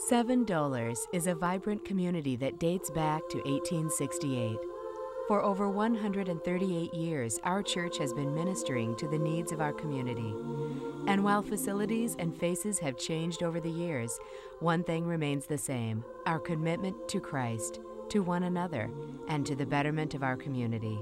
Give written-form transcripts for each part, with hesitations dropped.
$7 is a vibrant community that dates back to 1868. For over 138 years, our church has been ministering to the needs of our community. And while facilities and faces have changed over the years, one thing remains the same: our commitment to Christ, to one another, and to the betterment of our community.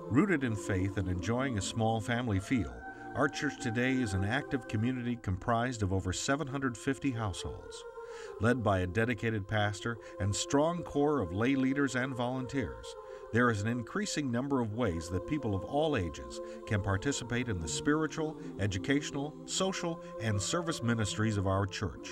Rooted in faith and enjoying a small family feel, our church today is an active community comprised of over 750 households. Led by a dedicated pastor and strong core of lay leaders and volunteers, there is an increasing number of ways that people of all ages can participate in the spiritual, educational, social, and service ministries of our church.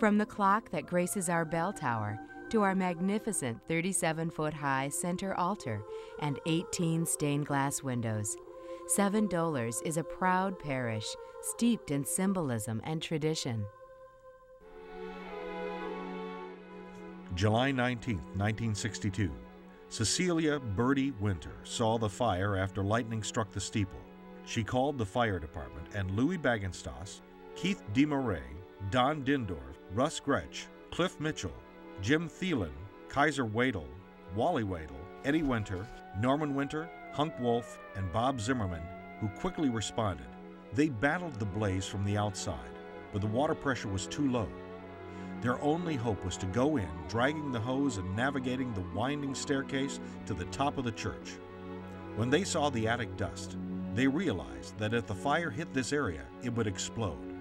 From the clock that graces our bell tower to our magnificent 37-foot-high center altar and 18 stained glass windows, $7 is a proud parish steeped in symbolism and tradition. July 19, 1962, Cecilia Birdie Winter saw the fire after lightning struck the steeple. She called the fire department, and Louis Bagenstos, Keith DeMarais, Don Dindorf, Russ Gretsch, Cliff Mitchell, Jim Thielen, Kaiser Wadle, Wally Wadle, Eddie Winter, Norman Winter, Hunk Wolf, and Bob Zimmerman, who quickly responded. They battled the blaze from the outside, but the water pressure was too low. Their only hope was to go in, dragging the hose and navigating the winding staircase to the top of the church. When they saw the attic dust, they realized that if the fire hit this area, it would explode.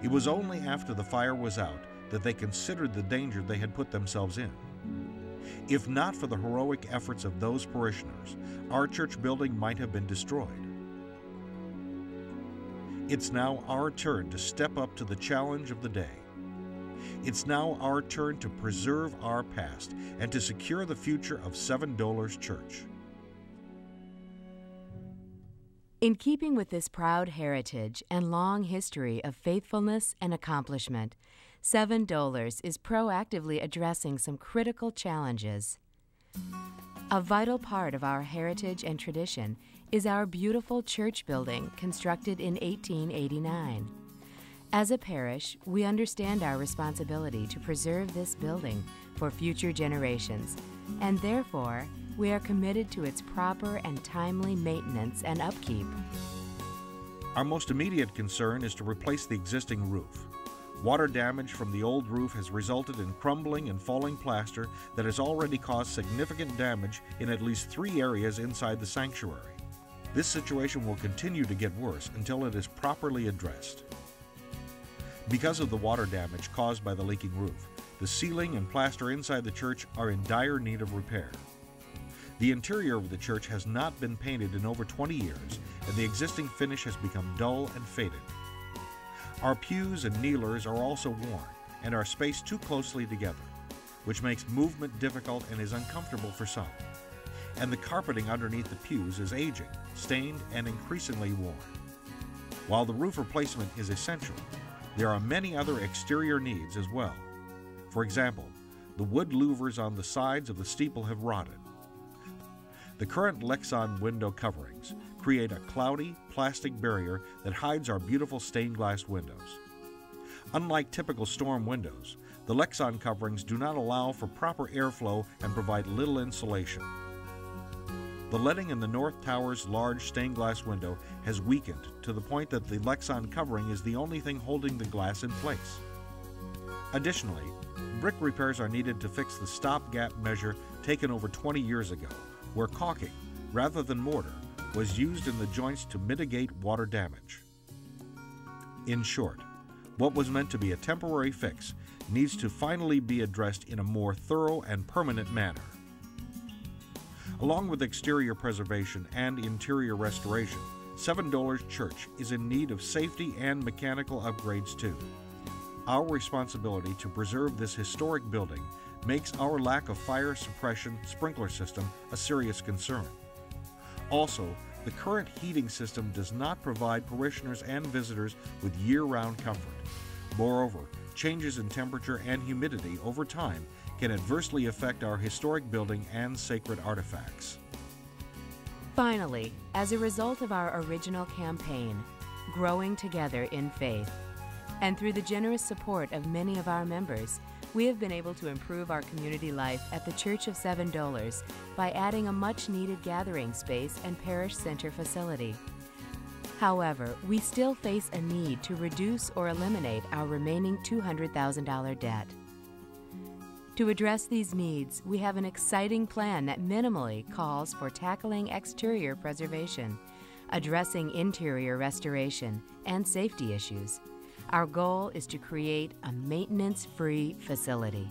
It was only after the fire was out that they considered the danger they had put themselves in. If not for the heroic efforts of those parishioners, our church building might have been destroyed. It's now our turn to step up to the challenge of the day. It's now our turn to preserve our past and to secure the future of $7 Church. In keeping with this proud heritage and long history of faithfulness and accomplishment, $7 is proactively addressing some critical challenges. A vital part of our heritage and tradition is our beautiful church building constructed in 1889. As a parish, we understand our responsibility to preserve this building for future generations, and therefore, we are committed to its proper and timely maintenance and upkeep. Our most immediate concern is to replace the existing roof. Water damage from the old roof has resulted in crumbling and falling plaster that has already caused significant damage in at least 3 areas inside the sanctuary. This situation will continue to get worse until it is properly addressed. Because of the water damage caused by the leaking roof, the ceiling and plaster inside the church are in dire need of repair. The interior of the church has not been painted in over 20 years, and the existing finish has become dull and faded. Our pews and kneelers are also worn and are spaced too closely together, which makes movement difficult and is uncomfortable for some. And the carpeting underneath the pews is aging, stained, and increasingly worn. While the roof replacement is essential, there are many other exterior needs as well. For example, the wood louvers on the sides of the steeple have rotted. The current Lexan window coverings create a cloudy plastic barrier that hides our beautiful stained glass windows. Unlike typical storm windows, the Lexan coverings do not allow for proper airflow and provide little insulation. The leading in the north tower's large stained glass window has weakened to the point that the Lexan covering is the only thing holding the glass in place. Additionally, brick repairs are needed to fix the stopgap measure taken over 20 years ago, where caulking, rather than mortar, was used in the joints to mitigate water damage. In short, what was meant to be a temporary fix needs to finally be addressed in a more thorough and permanent manner. Along with exterior preservation and interior restoration, $7 Church is in need of safety and mechanical upgrades too. Our responsibility to preserve this historic building makes our lack of fire suppression sprinkler system a serious concern. Also, the current heating system does not provide parishioners and visitors with year-round comfort. Moreover, changes in temperature and humidity over time can adversely affect our historic building and sacred artifacts. Finally, as a result of our original campaign, Growing Together in Faith, And through the generous support of many of our members, we have been able to improve our community life at the Church of Seven Dolors by adding a much-needed gathering space and parish center facility. However, we still face a need to reduce or eliminate our remaining $200,000 debt. To address these needs, we have an exciting plan that minimally calls for tackling exterior preservation, addressing interior restoration, and safety issues. Our goal is to create a maintenance-free facility.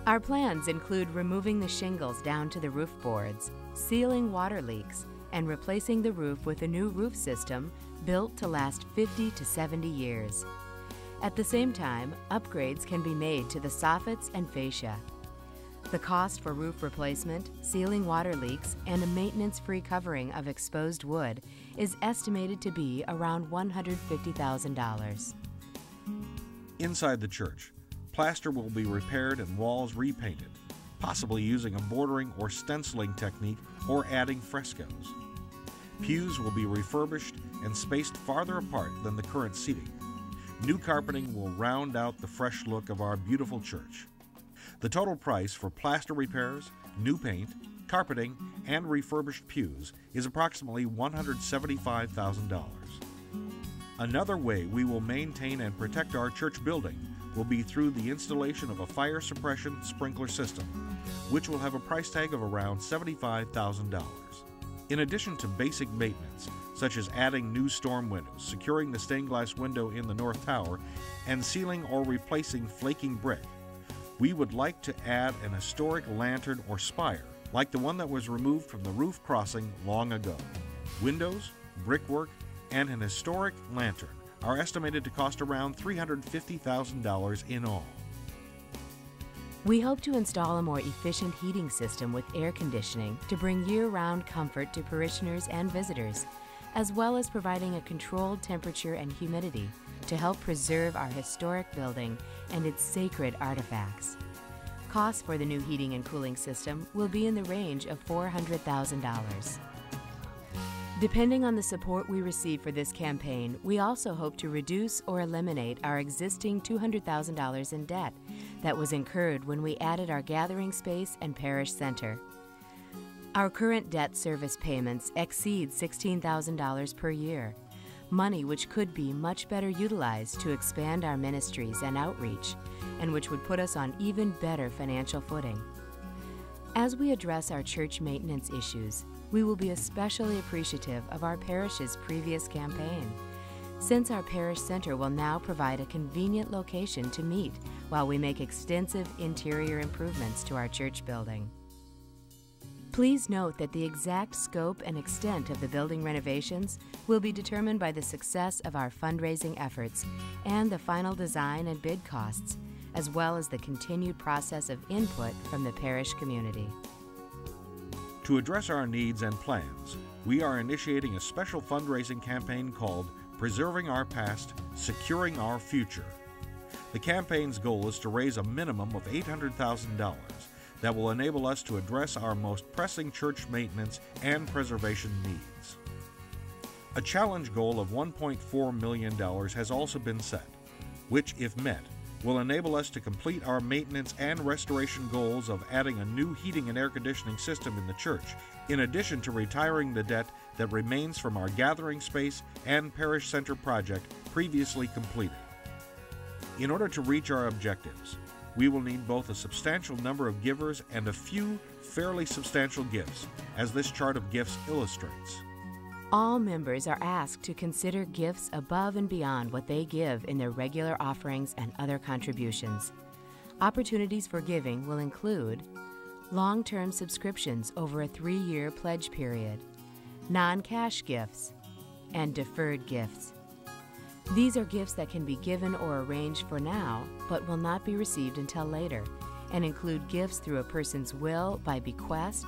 Our plans include removing the shingles down to the roof boards, sealing water leaks, and replacing the roof with a new roof system built to last 50 to 70 years. At the same time, upgrades can be made to the soffits and fascia. The cost for roof replacement, sealing water leaks, and a maintenance-free covering of exposed wood is estimated to be around $150,000. Inside the church, plaster will be repaired and walls repainted, possibly using a bordering or stenciling technique or adding frescoes. Pews will be refurbished and spaced farther apart than the current seating. New carpeting will round out the fresh look of our beautiful church. The total price for plaster repairs, new paint, carpeting, and refurbished pews is approximately $175,000. Another way we will maintain and protect our church building will be through the installation of a fire suppression sprinkler system, which will have a price tag of around $75,000. In addition to basic maintenance, such as adding new storm windows, securing the stained glass window in the north tower, and sealing or replacing flaking brick, we would like to add an historic lantern or spire, like the one that was removed from the roof crossing long ago. Windows, brickwork, and an historic lantern are estimated to cost around $350,000 in all. We hope to install a more efficient heating system with air conditioning to bring year-round comfort to parishioners and visitors, as well as providing a controlled temperature and humidity to help preserve our historic building and its sacred artifacts. Costs for the new heating and cooling system will be in the range of $400,000. Depending on the support we receive for this campaign, we also hope to reduce or eliminate our existing $200,000 in debt that was incurred when we added our gathering space and parish center. Our current debt service payments exceed $16,000 per year, money which could be much better utilized to expand our ministries and outreach, and which would put us on even better financial footing. As we address our church maintenance issues, we will be especially appreciative of our parish's previous campaign, since our parish center will now provide a convenient location to meet while we make extensive interior improvements to our church building. Please note that the exact scope and extent of the building renovations will be determined by the success of our fundraising efforts and the final design and bid costs, as well as the continued process of input from the parish community. To address our needs and plans, we are initiating a special fundraising campaign called Preserving Our Past, Securing Our Future. The campaign's goal is to raise a minimum of $800,000 that will enable us to address our most pressing church maintenance and preservation needs. A challenge goal of $1.4 million has also been set, which, if met, will enable us to complete our maintenance and restoration goals of adding a new heating and air conditioning system in the church, in addition to retiring the debt that remains from our gathering space and parish center project previously completed. In order to reach our objectives, we will need both a substantial number of givers and a few fairly substantial gifts, as this chart of gifts illustrates. All members are asked to consider gifts above and beyond what they give in their regular offerings and other contributions. Opportunities for giving will include long-term subscriptions over a 3-year pledge period, non-cash gifts, and deferred gifts. These are gifts that can be given or arranged for now, but will not be received until later, and include gifts through a person's will by bequest,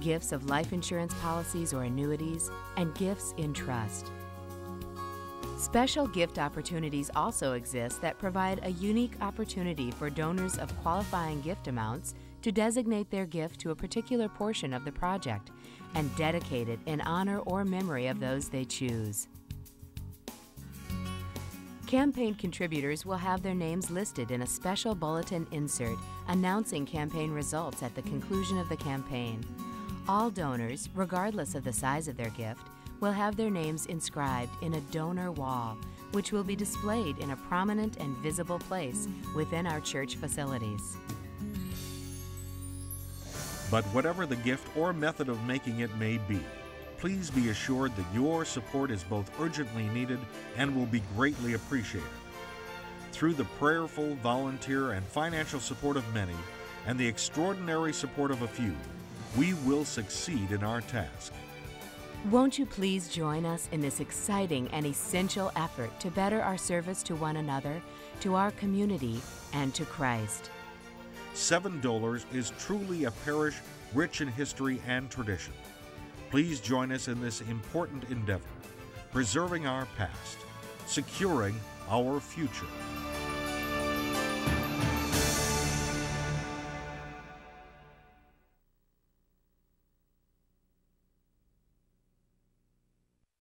gifts of life insurance policies or annuities, and gifts in trust. Special gift opportunities also exist that provide a unique opportunity for donors of qualifying gift amounts to designate their gift to a particular portion of the project and dedicate it in honor or memory of those they choose. Campaign contributors will have their names listed in a special bulletin insert announcing campaign results at the conclusion of the campaign. All donors, regardless of the size of their gift, will have their names inscribed in a donor wall, which will be displayed in a prominent and visible place within our church facilities. But whatever the gift or method of making it may be, please be assured that your support is both urgently needed and will be greatly appreciated. Through the prayerful, volunteer, and financial support of many, and the extraordinary support of a few, we will succeed in our task. Won't you please join us in this exciting and essential effort to better our service to one another, to our community, and to Christ? $7 is truly a parish rich in history and tradition. Please join us in this important endeavor, preserving our past, securing our future.